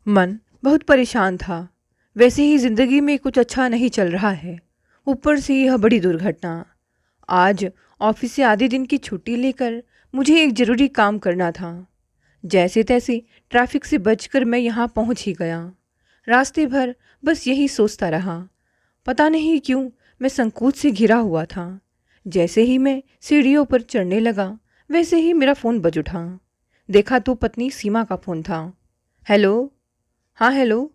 मन बहुत परेशान था। वैसे ही जिंदगी में कुछ अच्छा नहीं चल रहा है, ऊपर से यह बड़ी दुर्घटना। आज ऑफिस से आधे दिन की छुट्टी लेकर मुझे एक ज़रूरी काम करना था। जैसे तैसे ट्रैफिक से बचकर मैं यहाँ पहुँच ही गया। रास्ते भर बस यही सोचता रहा। पता नहीं क्यों मैं संकोच से घिरा हुआ था। जैसे ही मैं सीढ़ियों पर चढ़ने लगा, वैसे ही मेरा फ़ोन बज उठा। देखा तो पत्नी सीमा का फ़ोन था। हेलो। हाँ हेलो।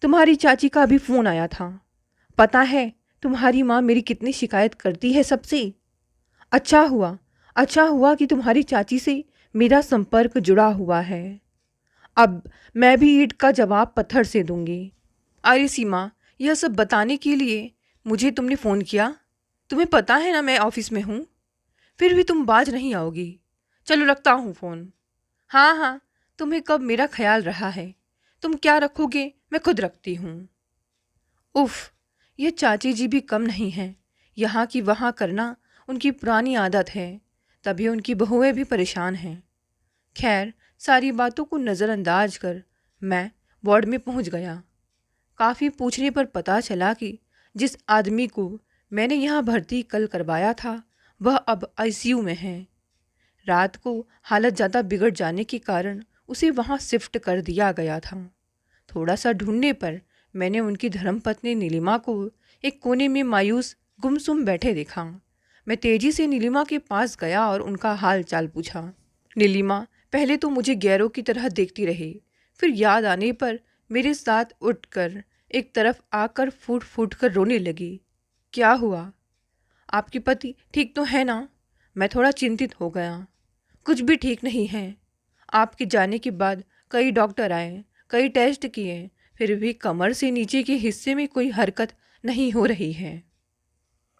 तुम्हारी चाची का अभी फ़ोन आया था। पता है तुम्हारी माँ मेरी कितनी शिकायत करती है सबसे। अच्छा हुआ, अच्छा हुआ कि तुम्हारी चाची से मेरा संपर्क जुड़ा हुआ है। अब मैं भी ईंट का जवाब पत्थर से दूंगी। अरे सीमा, यह सब बताने के लिए मुझे तुमने फ़ोन किया? तुम्हें पता है ना मैं ऑफिस में हूँ, फिर भी तुम बाज नहीं आओगी। चलो रखता हूँ फ़ोन। हाँ हाँ, तुम्हें कब मेरा ख्याल रहा है। तुम क्या रखोगे मैं खुद रखती हूँ। उफ़, ये चाची जी भी कम नहीं हैं। यहाँ की वहाँ करना उनकी पुरानी आदत है, तभी उनकी बहुएं भी परेशान हैं। खैर, सारी बातों को नज़रअंदाज कर मैं वार्ड में पहुँच गया। काफ़ी पूछने पर पता चला कि जिस आदमी को मैंने यहाँ भर्ती कल करवाया था, वह अब आईसीयू में है। रात को हालत ज़्यादा बिगड़ जाने के कारण उसे वहाँ शिफ्ट कर दिया गया था। थोड़ा सा ढूंढने पर मैंने उनकी धर्मपत्नी नीलिमा को एक कोने में मायूस गुमसुम बैठे देखा। मैं तेजी से नीलिमा के पास गया और उनका हाल चाल पूछा। नीलिमा पहले तो मुझे गैरों की तरह देखती रही, फिर याद आने पर मेरे साथ उठकर एक तरफ आकर फूट फूट कर रोने लगी। क्या हुआ? आपके पति ठीक तो है ना? मैं थोड़ा चिंतित हो गया। कुछ भी ठीक नहीं है। आपके जाने के बाद कई डॉक्टर आए, कई टेस्ट किए, फिर भी कमर से नीचे के हिस्से में कोई हरकत नहीं हो रही है।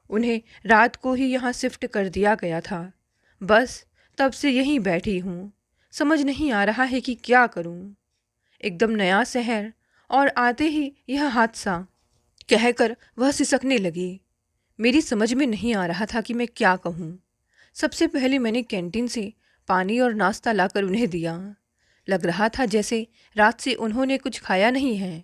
उन्हें रात को ही यहाँ शिफ्ट कर दिया गया था। बस तब से यहीं बैठी हूँ। समझ नहीं आ रहा है कि क्या करूँ। एकदम नया शहर और आते ही यह हादसा, कहकर वह सिसकने लगी। मेरी समझ में नहीं आ रहा था कि मैं क्या कहूँ। सबसे पहले मैंने कैंटीन से पानी और नाश्ता लाकर उन्हें दिया। लग रहा था जैसे रात से उन्होंने कुछ खाया नहीं है।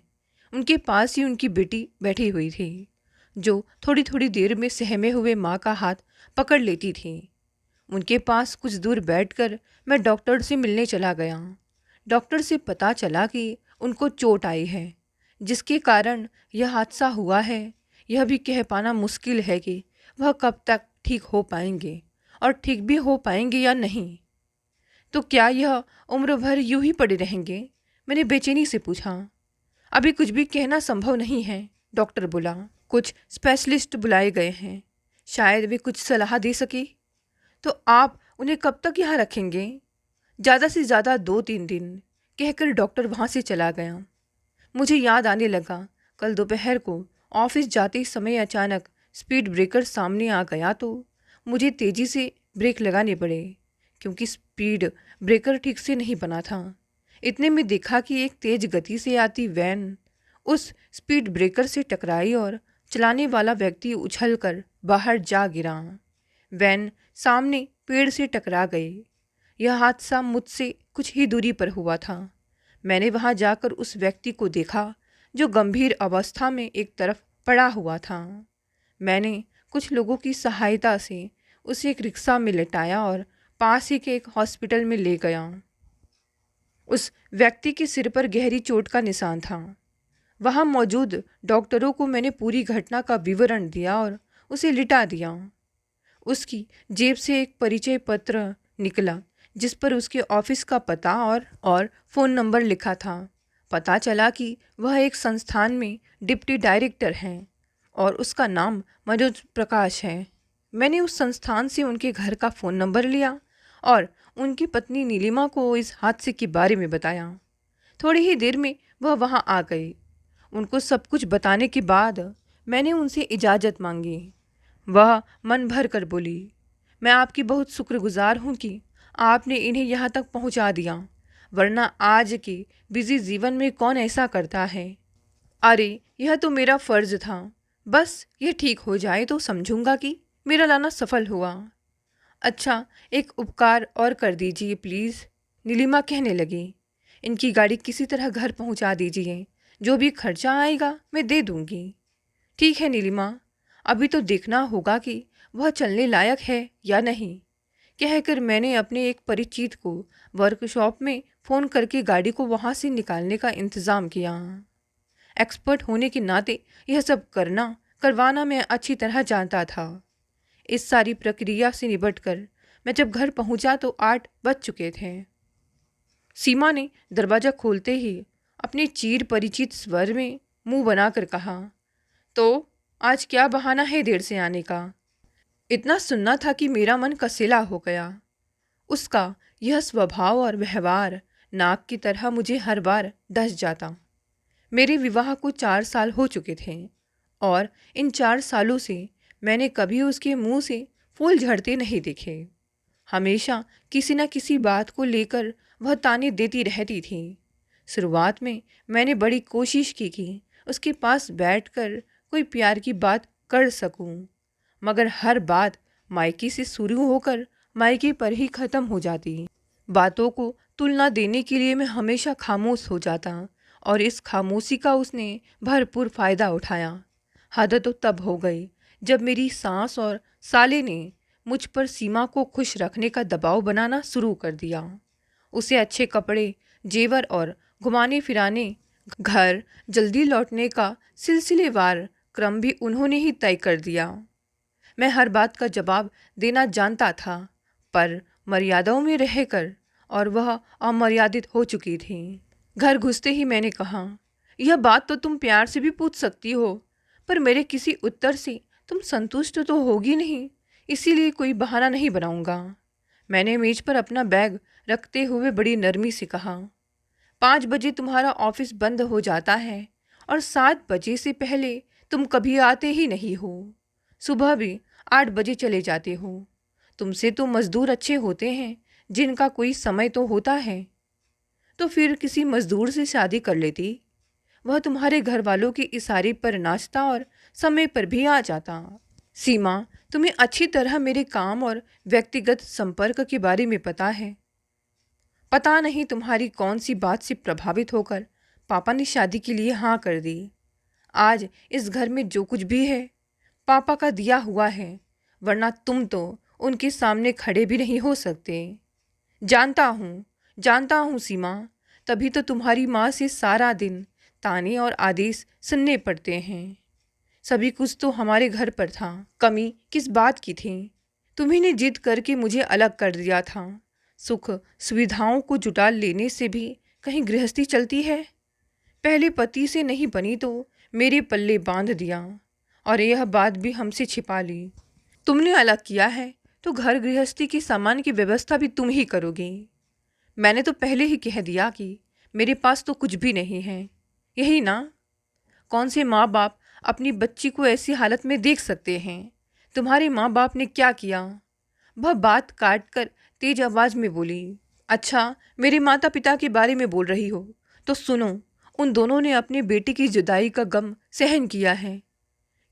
उनके पास ही उनकी बेटी बैठी हुई थी, जो थोड़ी थोड़ी देर में सहमे हुए माँ का हाथ पकड़ लेती थी। उनके पास कुछ दूर बैठकर मैं डॉक्टर से मिलने चला गया। डॉक्टर से पता चला कि उनको चोट आई है, जिसके कारण यह हादसा हुआ है। यह भी कह पाना मुश्किल है कि वह कब तक ठीक हो पाएंगे, और ठीक भी हो पाएंगे या नहीं। तो क्या यह उम्र भर यूं ही पड़े रहेंगे? मैंने बेचैनी से पूछा। अभी कुछ भी कहना संभव नहीं है, डॉक्टर बोला। कुछ स्पेशलिस्ट बुलाए गए हैं, शायद वे कुछ सलाह दे सके। तो आप उन्हें कब तक यहाँ रखेंगे? ज़्यादा से ज़्यादा 2-3 दिन, कहकर डॉक्टर वहाँ से चला गया। मुझे याद आने लगा, कल दोपहर को ऑफिस जाते समय अचानक स्पीड ब्रेकर सामने आ गया तो मुझे तेज़ी से ब्रेक लगाने पड़े, क्योंकि स्पीड ब्रेकर ठीक से नहीं बना था। इतने में देखा कि एक तेज गति से आती वैन उस स्पीड ब्रेकर से टकराई और चलाने वाला व्यक्ति उछलकर बाहर जा गिरा। वैन सामने पेड़ से टकरा गई। यह हादसा मुझसे कुछ ही दूरी पर हुआ था। मैंने वहां जाकर उस व्यक्ति को देखा, जो गंभीर अवस्था में एक तरफ पड़ा हुआ था। मैंने कुछ लोगों की सहायता से उसे एक रिक्शा में लेटाया और पास ही के एक हॉस्पिटल में ले गया। उस व्यक्ति के सिर पर गहरी चोट का निशान था। वहां मौजूद डॉक्टरों को मैंने पूरी घटना का विवरण दिया और उसे लिटा दिया। उसकी जेब से एक परिचय पत्र निकला, जिस पर उसके ऑफिस का पता और फ़ोन नंबर लिखा था। पता चला कि वह एक संस्थान में डिप्टी डायरेक्टर हैं और उसका नाम मनोज प्रकाश है। मैंने उस संस्थान से उनके घर का फ़ोन नंबर लिया और उनकी पत्नी नीलिमा को इस हादसे के बारे में बताया। थोड़ी ही देर में वह वहाँ आ गई। उनको सब कुछ बताने के बाद मैंने उनसे इजाज़त मांगी। वह मन भर कर बोली, मैं आपकी बहुत शुक्रगुजार हूँ कि आपने इन्हें यहाँ तक पहुँचा दिया, वरना आज के बिजी जीवन में कौन ऐसा करता है। अरे यह तो मेरा फ़र्ज था। बस ये ठीक हो जाए तो समझूंगा कि मेरा लाना सफल हुआ। अच्छा, एक उपकार और कर दीजिए प्लीज़, नीलिमा कहने लगी। इनकी गाड़ी किसी तरह घर पहुंचा दीजिए। जो भी खर्चा आएगा मैं दे दूंगी। ठीक है नीलिमा, अभी तो देखना होगा कि वह चलने लायक है या नहीं, कहकर मैंने अपने एक परिचित को वर्कशॉप में फ़ोन करके गाड़ी को वहाँ से निकालने का इंतज़ाम किया। एक्सपर्ट होने के नाते यह सब करवाना मैं अच्छी तरह जानता था। इस सारी प्रक्रिया से निपटकर मैं जब घर पहुंचा तो 8 बज चुके थे। सीमा ने दरवाज़ा खोलते ही अपने चीर परिचित स्वर में मुंह बनाकर कहा, तो आज क्या बहाना है देर से आने का? इतना सुनना था कि मेरा मन कसेला हो गया। उसका यह स्वभाव और व्यवहार नाक की तरह मुझे हर बार डस जाता। मेरे विवाह को 4 साल हो चुके थे और इन 4 सालों से मैंने कभी उसके मुंह से फूल झड़ते नहीं देखे। हमेशा किसी न किसी बात को लेकर वह ताने देती रहती थी। शुरुआत में मैंने बड़ी कोशिश की कि उसके पास बैठकर कोई प्यार की बात कर सकूं, मगर हर बात मायके से शुरू होकर मायके पर ही ख़त्म हो जाती। बातों को तुलना देने के लिए मैं हमेशा खामोश हो जाता और इस खामोशी का उसने भरपूर फ़ायदा उठाया। हद तो तब हो गई जब मेरी सास और साले ने मुझ पर सीमा को खुश रखने का दबाव बनाना शुरू कर दिया। उसे अच्छे कपड़े, जेवर और घुमाने फिराने, घर जल्दी लौटने का सिलसिलेवार क्रम भी उन्होंने ही तय कर दिया। मैं हर बात का जवाब देना जानता था, पर मर्यादाओं में रहकर, और वह अमर्यादित हो चुकी थी। घर घुसते ही मैंने कहा, यह बात तो तुम प्यार से भी पूछ सकती हो, पर मेरे किसी उत्तर से तुम संतुष्ट तो होगी नहीं, इसीलिए कोई बहाना नहीं बनाऊंगा। मैंने मेज पर अपना बैग रखते हुए बड़ी नरमी से कहा, 5 बजे तुम्हारा ऑफिस बंद हो जाता है और 7 बजे से पहले तुम कभी आते ही नहीं हो। सुबह भी 8 बजे चले जाते हो। तुमसे तो मज़दूर अच्छे होते हैं जिनका कोई समय तो होता है। तो फिर किसी मज़दूर से शादी कर लेती, वह तुम्हारे घर वालों के इशारे पर नाचता और समय पर भी आ जाता। सीमा, तुम्हें अच्छी तरह मेरे काम और व्यक्तिगत संपर्क के बारे में पता है। पता नहीं तुम्हारी कौन सी बात से प्रभावित होकर पापा ने शादी के लिए हाँ कर दी। आज इस घर में जो कुछ भी है पापा का दिया हुआ है, वरना तुम तो उनके सामने खड़े भी नहीं हो सकते। जानता हूँ सीमा, तभी तो तुम्हारी माँ से सारा दिन ताने और आदेश सुनने पड़ते हैं। सभी कुछ तो हमारे घर पर था, कमी किस बात की थी? तुम्ही ने जिद करके मुझे अलग कर दिया था। सुख सुविधाओं को जुटा लेने से भी कहीं गृहस्थी चलती है? पहले पति से नहीं बनी तो मेरे पल्ले बांध दिया और यह बात भी हमसे छिपा ली। तुमने अलग किया है तो घर गृहस्थी की सामान की व्यवस्था भी तुम ही करोगी। मैंने तो पहले ही कह दिया कि मेरे पास तो कुछ भी नहीं है, यही ना? कौन से माँ बाप अपनी बच्ची को ऐसी हालत में देख सकते हैं? तुम्हारे माँ बाप ने क्या किया? वह बात काट कर तेज आवाज में बोली, अच्छा, मेरे माता पिता के बारे में बोल रही हो तो सुनो। उन दोनों ने अपने बेटे की जुदाई का गम सहन किया है।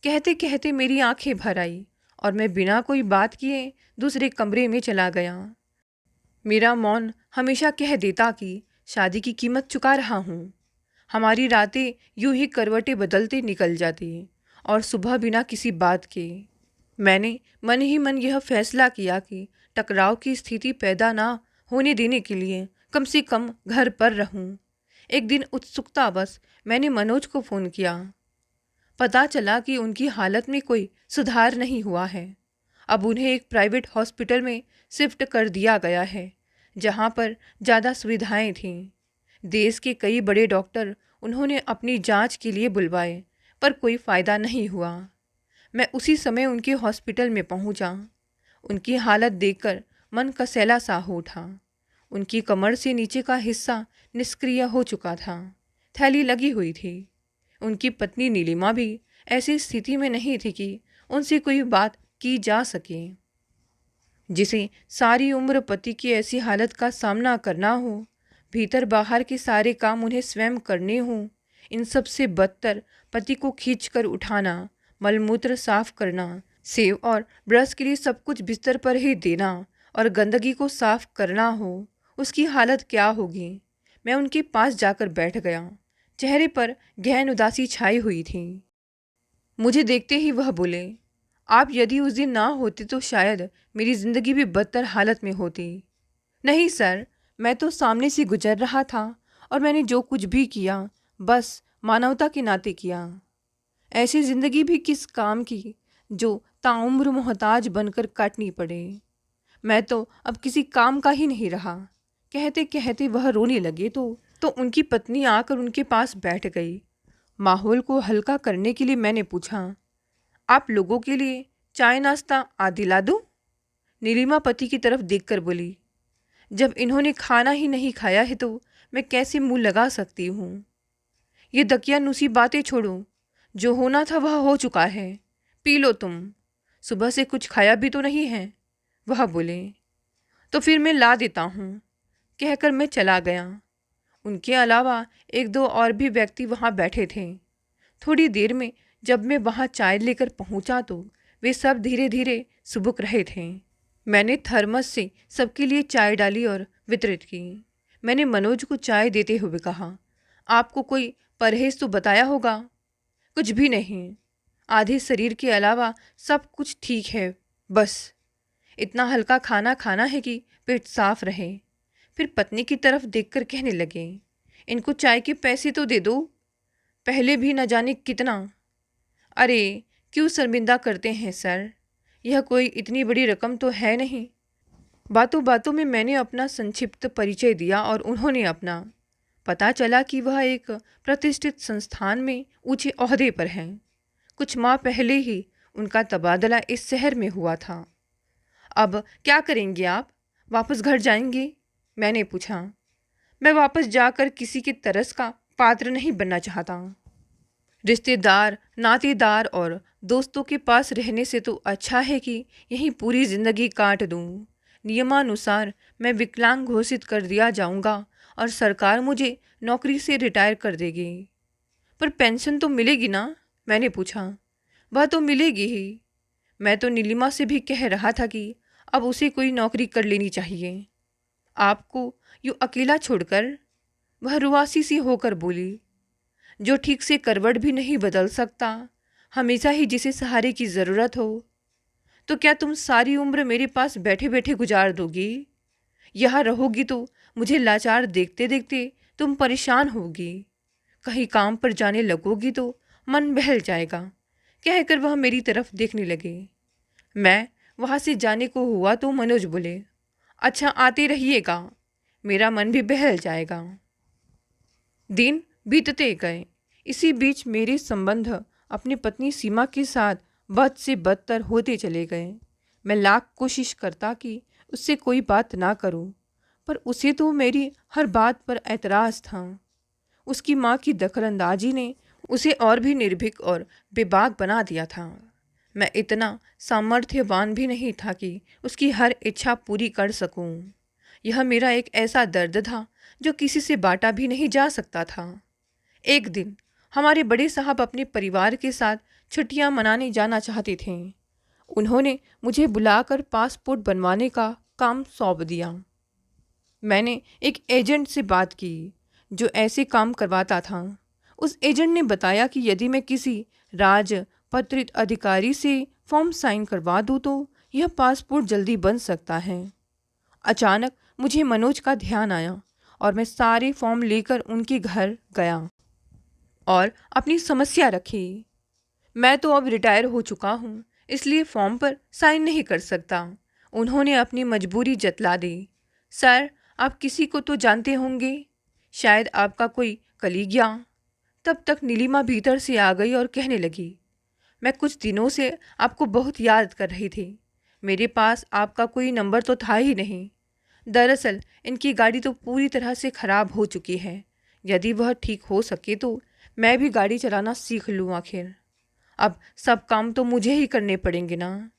कहते कहते मेरी आंखें भर आई और मैं बिना कोई बात किए दूसरे कमरे में चला गया। मेरा मौन हमेशा कह देता कि शादी की कीमत चुका रहा हूँ। हमारी रातें यूं ही करवटें बदलते निकल जाती और सुबह बिना किसी बात के मैंने मन ही मन यह फैसला किया कि टकराव की स्थिति पैदा ना होने देने के लिए कम से कम घर पर रहूं। एक दिन उत्सुकतावश मैंने मनोज को फ़ोन किया। पता चला कि उनकी हालत में कोई सुधार नहीं हुआ है। अब उन्हें एक प्राइवेट हॉस्पिटल में शिफ्ट कर दिया गया है, जहां पर ज़्यादा सुविधाएं थीं। देश के कई बड़े डॉक्टर उन्होंने अपनी जांच के लिए बुलवाए, पर कोई फ़ायदा नहीं हुआ। मैं उसी समय उनके हॉस्पिटल में पहुंचा। उनकी हालत देखकर मन कसैला सा हो उठा। उनकी कमर से नीचे का हिस्सा निष्क्रिय हो चुका था, थैली लगी हुई थी। उनकी पत्नी नीलिमा भी ऐसी स्थिति में नहीं थी कि उनसे कोई बात की जा सके। जिसे सारी उम्र पति की ऐसी हालत का सामना करना हो, भीतर बाहर के सारे काम उन्हें स्वयं करने हों, इन सब से बदतर पति को खींच कर उठाना, मलमूत्र साफ करना, सेव और ब्रश के लिए सब कुछ बिस्तर पर ही देना और गंदगी को साफ करना हो, उसकी हालत क्या होगी? मैं उनके पास जाकर बैठ गया। चेहरे पर गहन उदासी छाई हुई थी। मुझे देखते ही वह बोले, आप यदि उस दिन ना होते तो शायद मेरी ज़िंदगी भी बदतर हालत में होती। नहीं सर, मैं तो सामने से गुजर रहा था और मैंने जो कुछ भी किया बस मानवता के नाते किया। ऐसी ज़िंदगी भी किस काम की जो ताउम्र मोहताज बनकर काटनी पड़े। मैं तो अब किसी काम का ही नहीं रहा। कहते कहते वह रोने लगे तो उनकी पत्नी आकर उनके पास बैठ गई। माहौल को हल्का करने के लिए मैंने पूछा, आप लोगों के लिए चाय नाश्ता आदि ला दूं? नीलिमा पति की तरफ देखकर बोली, जब इन्होंने खाना ही नहीं खाया है तो मैं कैसे मुंह लगा सकती हूँ। ये दकियानुसी बातें छोड़ो, जो होना था वह हो चुका है। पी लो तुम, सुबह से कुछ खाया भी तो नहीं है। वह बोले, तो फिर मैं ला देता हूँ, कहकर मैं चला गया। उनके अलावा एक दो और भी व्यक्ति वहाँ बैठे थे। थोड़ी देर में जब मैं वहाँ चाय लेकर पहुँचा तो वे सब धीरे धीरे सुबुक रहे थे। मैंने थर्मस से सबके लिए चाय डाली और वितरित की। मैंने मनोज को चाय देते हुए कहा, आपको कोई परहेज तो बताया होगा? कुछ भी नहीं, आधे शरीर के अलावा सब कुछ ठीक है। बस इतना हल्का खाना खाना है कि पेट साफ रहे। फिर पत्नी की तरफ देखकर कहने लगे, इनको चाय के पैसे तो दे दो, पहले भी न जाने कितना। अरे क्यों शर्मिंदा करते हैं सर, यह कोई इतनी बड़ी रकम तो है नहीं। बातों बातों में मैंने अपना संक्षिप्त परिचय दिया और उन्होंने अपना। पता चला कि वह एक प्रतिष्ठित संस्थान में ऊंचे ओहदे पर हैं। कुछ माह पहले ही उनका तबादला इस शहर में हुआ था। अब क्या करेंगे आप? वापस घर जाएंगे? मैंने पूछा। मैं वापस जाकर किसी के तरस का पात्र नहीं बनना चाहता। रिश्तेदार, नातेदार और दोस्तों के पास रहने से तो अच्छा है कि यहीं पूरी ज़िंदगी काट दूं। नियमानुसार मैं विकलांग घोषित कर दिया जाऊंगा और सरकार मुझे नौकरी से रिटायर कर देगी। पर पेंशन तो मिलेगी ना? मैंने पूछा। वह तो मिलेगी ही। मैं तो नीलिमा से भी कह रहा था कि अब उसे कोई नौकरी कर लेनी चाहिए। आपको यूँ अकेला छोड़कर? वह रुआसी सी होकर बोली, जो ठीक से करवट भी नहीं बदल सकता, हमेशा ही जिसे सहारे की ज़रूरत हो। तो क्या तुम सारी उम्र मेरे पास बैठे बैठे गुजार दोगी? यहाँ रहोगी तो मुझे लाचार देखते देखते तुम परेशान होगी। कहीं काम पर जाने लगोगी तो मन बहल जाएगा, कहकर वह मेरी तरफ देखने लगे। मैं वहाँ से जाने को हुआ तो मनोज बोले, अच्छा आते रहिएगा, मेरा मन भी बहल जाएगा। दिन बीतते गए। इसी बीच मेरे संबंध अपनी पत्नी सीमा के साथ बद से बदतर होते चले गए। मैं लाख कोशिश करता कि उससे कोई बात ना करूं, पर उसे तो मेरी हर बात पर ऐतराज़ था। उसकी माँ की दखलंदाजी ने उसे और भी निर्भीक और बेबाक बना दिया था। मैं इतना सामर्थ्यवान भी नहीं था कि उसकी हर इच्छा पूरी कर सकूं। यह मेरा एक ऐसा दर्द था जो किसी से बांटा भी नहीं जा सकता था। एक दिन हमारे बड़े साहब अपने परिवार के साथ छुट्टियां मनाने जाना चाहते थे। उन्होंने मुझे बुलाकर पासपोर्ट बनवाने का काम सौंप दिया। मैंने एक एजेंट से बात की जो ऐसे काम करवाता था। उस एजेंट ने बताया कि यदि मैं किसी राजपत्रित अधिकारी से फॉर्म साइन करवा दूँ तो यह पासपोर्ट जल्दी बन सकता है। अचानक मुझे मनोज का ध्यान आया और मैं सारे फॉर्म लेकर उनके घर गया और अपनी समस्या रखी। मैं तो अब रिटायर हो चुका हूँ, इसलिए फॉर्म पर साइन नहीं कर सकता। उन्होंने अपनी मजबूरी जतला दी। सर, आप किसी को तो जानते होंगे, शायद आपका कोई कलीगिया। तब तक नीलिमा भीतर से आ गई और कहने लगी, मैं कुछ दिनों से आपको बहुत याद कर रही थी। मेरे पास आपका कोई नंबर तो था ही नहीं। दरअसल इनकी गाड़ी तो पूरी तरह से ख़राब हो चुकी है। यदि वह ठीक हो सके तो मैं भी गाड़ी चलाना सीख लूँ आखिर। अब सब काम तो मुझे ही करने पड़ेंगे ना।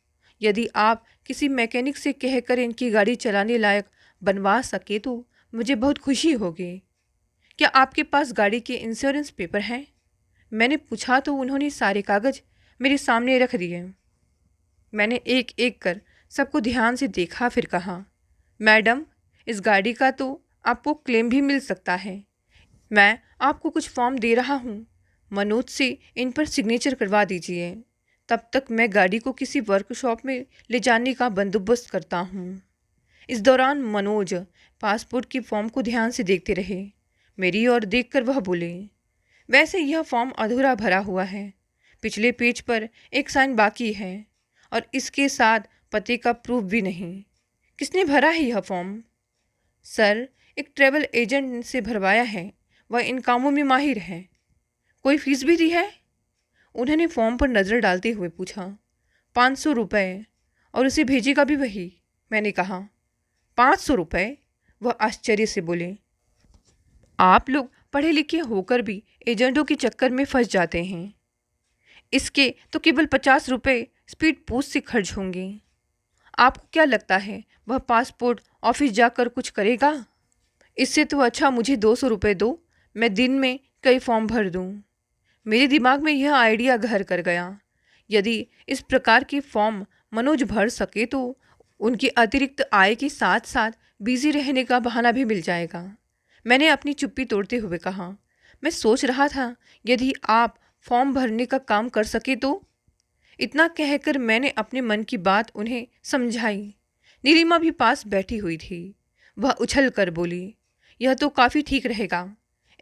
यदि आप किसी मैकेनिक से कहकर इनकी गाड़ी चलाने लायक बनवा सके तो मुझे बहुत खुशी होगी। क्या आपके पास गाड़ी के इंश्योरेंस पेपर हैं? मैंने पूछा तो उन्होंने सारे कागज़ मेरे सामने रख दिए। मैंने एक एक कर सबको ध्यान से देखा, फिर कहा, मैडम, इस गाड़ी का तो आपको क्लेम भी मिल सकता है। मैं आपको कुछ फॉर्म दे रहा हूँ, मनोज से इन पर सिग्नेचर करवा दीजिए। तब तक मैं गाड़ी को किसी वर्कशॉप में ले जाने का बंदोबस्त करता हूँ। इस दौरान मनोज पासपोर्ट की फॉर्म को ध्यान से देखते रहे। मेरी ओर देखकर वह बोले, वैसे यह फॉर्म अधूरा भरा हुआ है। पिछले पेज पर एक साइन बाकी है और इसके साथ पते का प्रूफ भी नहीं। किसने भरा है यह फॉर्म? सर, एक ट्रैवल एजेंट से भरवाया है। वह इन कामों में माहिर है। कोई फीस भी दी है? उन्होंने फॉर्म पर नज़र डालते हुए पूछा। 500 रुपये, और उसे भेजेगा भी वही। मैंने कहा। 500 रुपये? वह आश्चर्य से बोले। आप लोग पढ़े लिखे होकर भी एजेंटों के चक्कर में फंस जाते हैं। इसके तो केवल 50 रुपये स्पीड पोस्ट से खर्च होंगे। आपको क्या लगता है वह पासपोर्ट ऑफिस जाकर कुछ करेगा? इससे तो अच्छा मुझे 200 रुपये दो, मैं दिन में कई फॉर्म भर दूँ। मेरे दिमाग में यह आइडिया घर कर गया। यदि इस प्रकार के फॉर्म मनोज भर सके तो उनकी अतिरिक्त आय के साथ साथ बिजी रहने का बहाना भी मिल जाएगा। मैंने अपनी चुप्पी तोड़ते हुए कहा, मैं सोच रहा था यदि आप फॉर्म भरने का काम कर सके तो। इतना कहकर मैंने अपने मन की बात उन्हें समझाई। नीलिमा भी पास बैठी हुई थी। वह उछल कर बोली, यह तो काफ़ी ठीक रहेगा।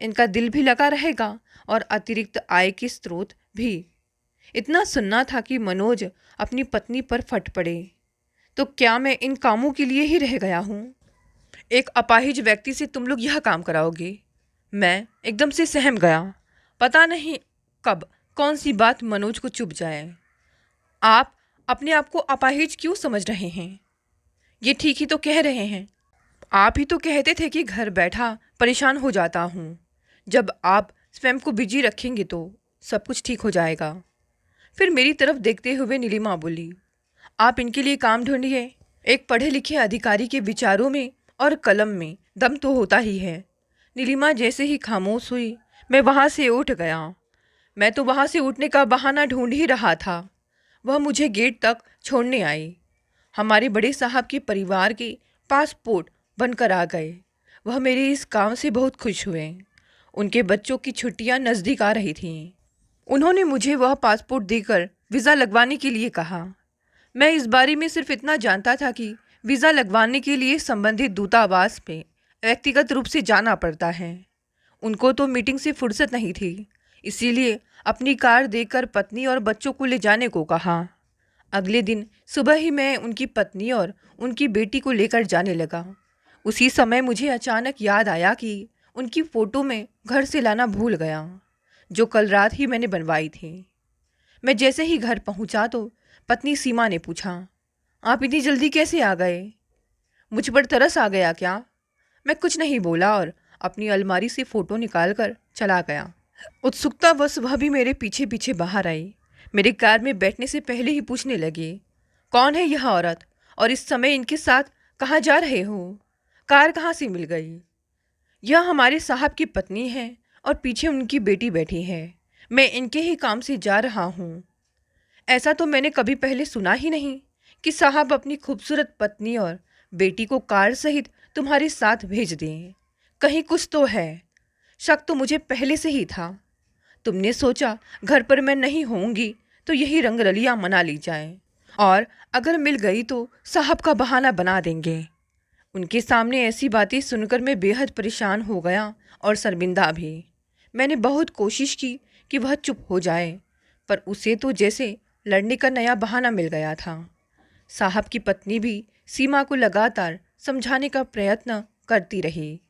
इनका दिल भी लगा रहेगा और अतिरिक्त आय के स्रोत भी। इतना सुनना था कि मनोज अपनी पत्नी पर फट पड़े। तो क्या मैं इन कामों के लिए ही रह गया हूँ? एक अपाहिज व्यक्ति से तुम लोग यह काम कराओगे? मैं एकदम से सहम गया। पता नहीं कब कौन सी बात मनोज को चुभ जाए। आप अपने आप को अपाहिज क्यों समझ रहे हैं? ये ठीक ही तो कह रहे हैं। आप ही तो कहते थे कि घर बैठा परेशान हो जाता हूँ। जब आप स्वयं को बिजी रखेंगे तो सब कुछ ठीक हो जाएगा। फिर मेरी तरफ देखते हुए नीलिमा बोली, आप इनके लिए काम ढूंढिए। एक पढ़े लिखे अधिकारी के विचारों में और कलम में दम तो होता ही है। नीलिमा जैसे ही खामोश हुई, मैं वहाँ से उठ गया। मैं तो वहाँ से उठने का बहाना ढूंढ ही रहा था। वह मुझे गेट तक छोड़ने आई। हमारे बड़े साहब के परिवार के पासपोर्ट बनकर आ गए। वह मेरे इस काम से बहुत खुश हुए। उनके बच्चों की छुट्टियां नज़दीक आ रही थीं। उन्होंने मुझे वह पासपोर्ट देकर वीज़ा लगवाने के लिए कहा। मैं इस बारे में सिर्फ इतना जानता था कि वीज़ा लगवाने के लिए संबंधित दूतावास में व्यक्तिगत रूप से जाना पड़ता है। उनको तो मीटिंग से फुर्सत नहीं थी, इसीलिए अपनी कार देकर पत्नी और बच्चों को ले जाने को कहा। अगले दिन सुबह ही मैं उनकी पत्नी और उनकी बेटी को लेकर जाने लगा। उसी समय मुझे अचानक याद आया कि उनकी फ़ोटो मैं घर से लाना भूल गया, जो कल रात ही मैंने बनवाई थी। मैं जैसे ही घर पहुंचा तो पत्नी सीमा ने पूछा, आप इतनी जल्दी कैसे आ गए? मुझ पर तरस आ गया क्या? मैं कुछ नहीं बोला और अपनी अलमारी से फ़ोटो निकाल कर चला गया। उत्सुकतावश वह भी मेरे पीछे पीछे बाहर आई। मेरे कार में बैठने से पहले ही पूछने लगी, कौन है यह औरत और इस समय इनके साथ कहाँ जा रहे हो? कार कहाँ से मिल गई? यह हमारे साहब की पत्नी है और पीछे उनकी बेटी बैठी है। मैं इनके ही काम से जा रहा हूँ। ऐसा तो मैंने कभी पहले सुना ही नहीं कि साहब अपनी खूबसूरत पत्नी और बेटी को कार सहित तुम्हारे साथ भेज दें। कहीं कुछ तो है। शक तो मुझे पहले से ही था। तुमने सोचा घर पर मैं नहीं होंगी तो यही रंगरलियाँ मना ली जाए, और अगर मिल गई तो साहब का बहाना बना देंगे। उनके सामने ऐसी बातें सुनकर मैं बेहद परेशान हो गया और शर्मिंदा भी। मैंने बहुत कोशिश की कि वह चुप हो जाए, पर उसे तो जैसे लड़ने का नया बहाना मिल गया था। साहब की पत्नी भी सीमा को लगातार समझाने का प्रयत्न करती रही।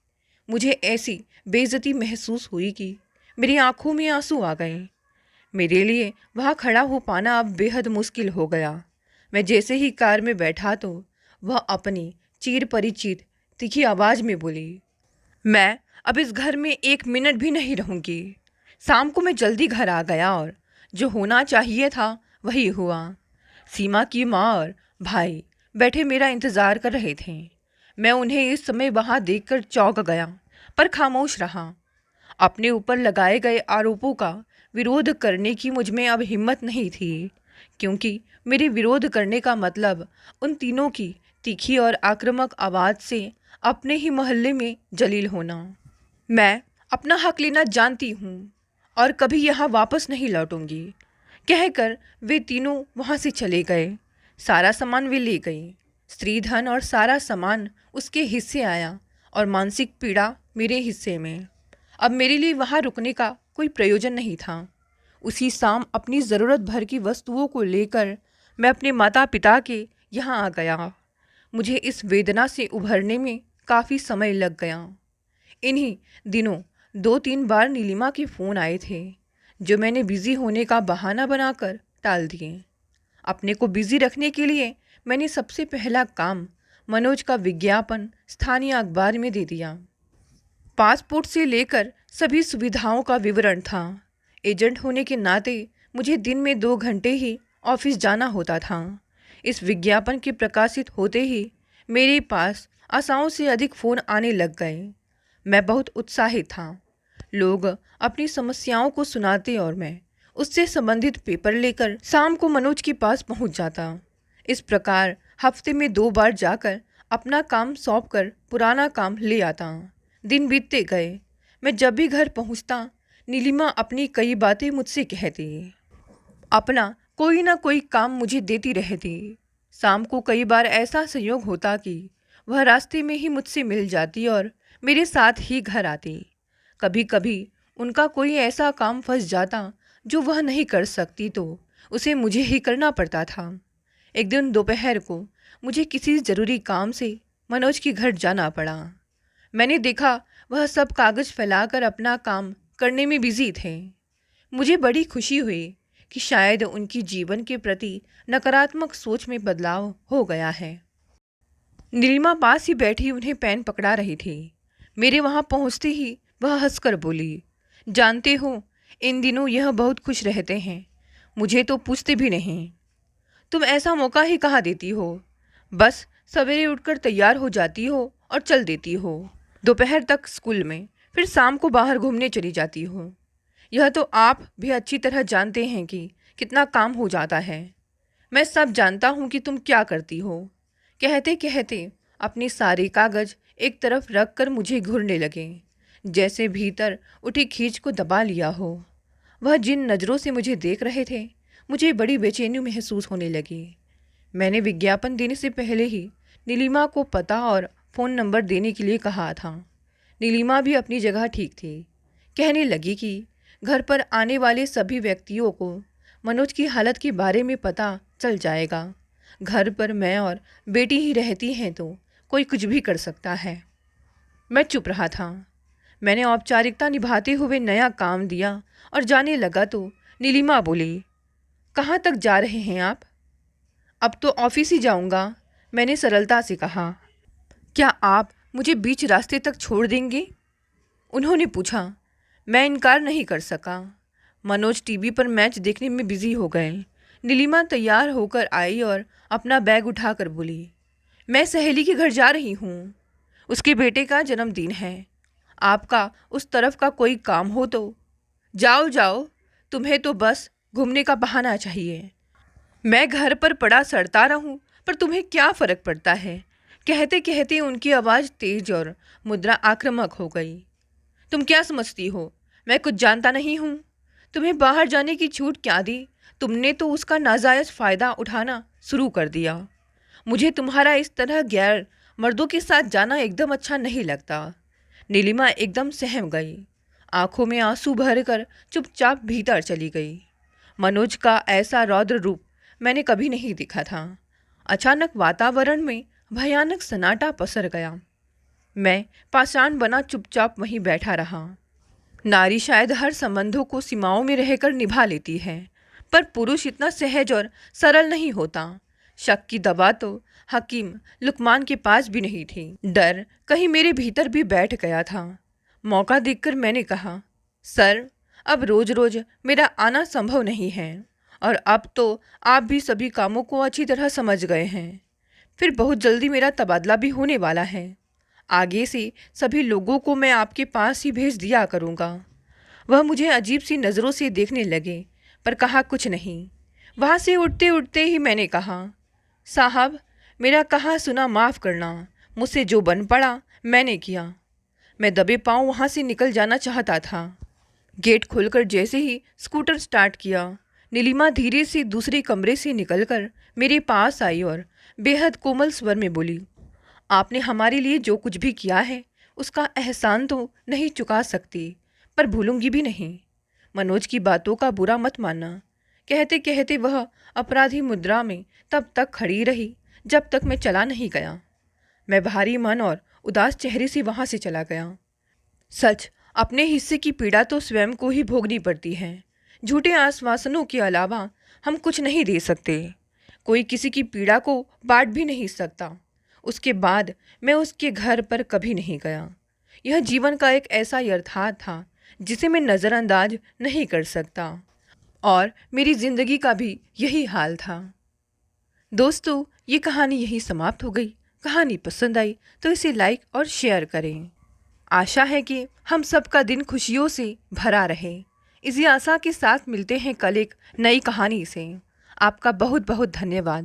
मुझे ऐसी बेइज्जती महसूस हुई कि मेरी आंखों में आंसू आ गए। मेरे लिए वहाँ खड़ा हो पाना अब बेहद मुश्किल हो गया। मैं जैसे ही कार में बैठा तो वह अपनी चिर परिचित तीखी आवाज़ में बोली, मैं अब इस घर में 1 मिनट भी नहीं रहूँगी। शाम को मैं जल्दी घर आ गया और जो होना चाहिए था वही हुआ। सीमा की माँ और भाई बैठे मेरा इंतज़ार कर रहे थे। मैं उन्हें इस समय वहाँ देखकर चौंक गया, पर खामोश रहा। अपने ऊपर लगाए गए आरोपों का विरोध करने की मुझ में अब हिम्मत नहीं थी, क्योंकि मेरे विरोध करने का मतलब उन तीनों की तीखी और आक्रामक आवाज़ से अपने ही मोहल्ले में जलील होना। मैं अपना हक लेना जानती हूँ और कभी यहाँ वापस नहीं लौटूंगी, कहकर वे तीनों वहाँ से चले गए। सारा सामान वे ले गई। स्त्री धन और सारा सामान उसके हिस्से आया और मानसिक पीड़ा मेरे हिस्से में। अब मेरे लिए वहाँ रुकने का कोई प्रयोजन नहीं था। उसी शाम अपनी ज़रूरत भर की वस्तुओं को लेकर मैं अपने माता पिता के यहाँ आ गया। मुझे इस वेदना से उभरने में काफ़ी समय लग गया। इन्हीं दिनों 2-3 बार नीलिमा के फ़ोन आए थे, जो मैंने बिज़ी होने का बहाना बनाकर टाल दिए। अपने को बिज़ी रखने के लिए मैंने सबसे पहला काम मनोज का विज्ञापन स्थानीय अखबार में दे दिया। पासपोर्ट से लेकर सभी सुविधाओं का विवरण था। एजेंट होने के नाते मुझे दिन में 2 घंटे ही ऑफिस जाना होता था। इस विज्ञापन के प्रकाशित होते ही मेरे पास आशाओं से अधिक फ़ोन आने लग गए। मैं बहुत उत्साहित था। लोग अपनी समस्याओं को सुनाते और मैं उससे संबंधित पेपर लेकर शाम को मनोज के पास पहुंच जाता। इस प्रकार हफ्ते में 2 बार जाकर अपना काम सौंप कर पुराना काम ले आता। दिन बीतते गए। मैं जब भी घर पहुंचता, नीलिमा अपनी कई बातें मुझसे कहती, अपना कोई ना कोई काम मुझे देती रहती। शाम को कई बार ऐसा संयोग होता कि वह रास्ते में ही मुझसे मिल जाती और मेरे साथ ही घर आती। कभी कभी उनका कोई ऐसा काम फंस जाता जो वह नहीं कर सकती, तो उसे मुझे ही करना पड़ता था। एक दिन दोपहर को मुझे किसी ज़रूरी काम से मनोज के घर जाना पड़ा। मैंने देखा वह सब कागज़ फैलाकर अपना काम करने में बिजी थे। मुझे बड़ी खुशी हुई कि शायद उनकी जीवन के प्रति नकारात्मक सोच में बदलाव हो गया है। नीलिमा पास ही बैठी उन्हें पेन पकड़ा रही थी। मेरे वहाँ पहुँचते ही वह हंसकर बोली, जानते हो, इन दिनों यह बहुत खुश रहते हैं, मुझे तो पूछते भी नहीं। तुम ऐसा मौका ही कहाँ देती हो? बस सवेरे उठकर तैयार हो जाती हो और चल देती हो। दोपहर तक स्कूल में, फिर शाम को बाहर घूमने चली जाती हो। यह तो आप भी अच्छी तरह जानते हैं कि कितना काम हो जाता है। मैं सब जानता हूँ कि तुम क्या करती हो। कहते कहते अपने सारे कागज़ एक तरफ रख कर मुझे घूरने लगे, जैसे भीतर उठी खींच को दबा लिया हो। वह जिन नज़रों से मुझे देख रहे थे, मुझे बड़ी बेचैनी महसूस होने लगी। मैंने विज्ञापन देने से पहले ही नीलिमा को पता और फ़ोन नंबर देने के लिए कहा था। नीलिमा भी अपनी जगह ठीक थी। कहने लगी कि घर पर आने वाले सभी व्यक्तियों को मनोज की हालत के बारे में पता चल जाएगा। घर पर मैं और बेटी ही रहती हैं तो कोई कुछ भी कर सकता है। मैं चुप रहा था। मैंने औपचारिकता निभाते हुए नया काम दिया और जाने लगा तो नीलिमा बोली, कहाँ तक जा रहे हैं आप? अब तो ऑफिस ही जाऊँगा, मैंने सरलता से कहा। क्या आप मुझे बीच रास्ते तक छोड़ देंगे? उन्होंने पूछा। मैं इनकार नहीं कर सका। मनोज टीवी पर मैच देखने में बिजी हो गए। नीलिमा तैयार होकर आई और अपना बैग उठाकर बोली, मैं सहेली के घर जा रही हूँ, उसके बेटे का जन्मदिन है। आपका उस तरफ का कोई काम हो तो? जाओ जाओ, तुम्हें तो बस घूमने का बहाना चाहिए। मैं घर पर पड़ा सड़ता रहूं, पर तुम्हें क्या फ़र्क पड़ता है? कहते कहते उनकी आवाज़ तेज और मुद्रा आक्रामक हो गई। तुम क्या समझती हो, मैं कुछ जानता नहीं हूँ? तुम्हें बाहर जाने की छूट क्या दी? तुमने तो उसका नाजायज़ फ़ायदा उठाना शुरू कर दिया। मुझे तुम्हारा इस तरह गैर मर्दों के साथ जाना एकदम अच्छा नहीं लगता। नीलिमा एकदम सहम गई। आंखों में आंसू भरकर चुपचाप भीतर चली गई। मनोज का ऐसा रौद्र रूप मैंने कभी नहीं देखा था। अचानक वातावरण में भयानक सन्नाटा पसर गया। मैं पाषाण बना चुपचाप वहीं बैठा रहा। नारी शायद हर संबंधों को सीमाओं में रहकर निभा लेती है, पर पुरुष इतना सहज और सरल नहीं होता। शक की दवा तो हकीम लुकमान के पास भी नहीं थी। डर कहीं मेरे भीतर भी बैठ गया था। मौका देखकर मैंने कहा, सर, अब रोज रोज मेरा आना संभव नहीं है और अब तो आप भी सभी कामों को अच्छी तरह समझ गए हैं। फिर बहुत जल्दी मेरा तबादला भी होने वाला है। आगे से सभी लोगों को मैं आपके पास ही भेज दिया करूँगा। वह मुझे अजीब सी नज़रों से देखने लगे, पर कहा कुछ नहीं। वहाँ से उठते उठते ही मैंने कहा, साहब, मेरा कहा सुना माफ़ करना। मुझसे जो बन पड़ा मैंने किया। मैं दबे पांव वहाँ से निकल जाना चाहता था। गेट खोलकर जैसे ही स्कूटर स्टार्ट किया, नीलिमा धीरे से दूसरे कमरे से निकलकर मेरे पास आई और बेहद कोमल स्वर में बोली, आपने हमारे लिए जो कुछ भी किया है उसका एहसान तो नहीं चुका सकती, पर भूलूंगी भी नहीं। मनोज की बातों का बुरा मत मानना। कहते कहते वह अपराधी मुद्रा में तब तक खड़ी रही जब तक मैं चला नहीं गया। मैं भारी मन और उदास चेहरे से वहाँ से चला गया। सच, अपने हिस्से की पीड़ा तो स्वयं को ही भोगनी पड़ती है। झूठे आश्वासनों के अलावा हम कुछ नहीं दे सकते। कोई किसी की पीड़ा को बांट भी नहीं सकता। उसके बाद मैं उसके घर पर कभी नहीं गया। यह जीवन का एक ऐसा यथार्थ था जिसे मैं नज़रअंदाज नहीं कर सकता, और मेरी ज़िंदगी का भी यही हाल था। दोस्तों, ये कहानी यही समाप्त हो गई। कहानी पसंद आई तो इसे लाइक और शेयर करें। आशा है कि हम सबका दिन खुशियों से भरा रहे। इसी आशा के साथ मिलते हैं कल एक नई कहानी से। आपका बहुत बहुत धन्यवाद।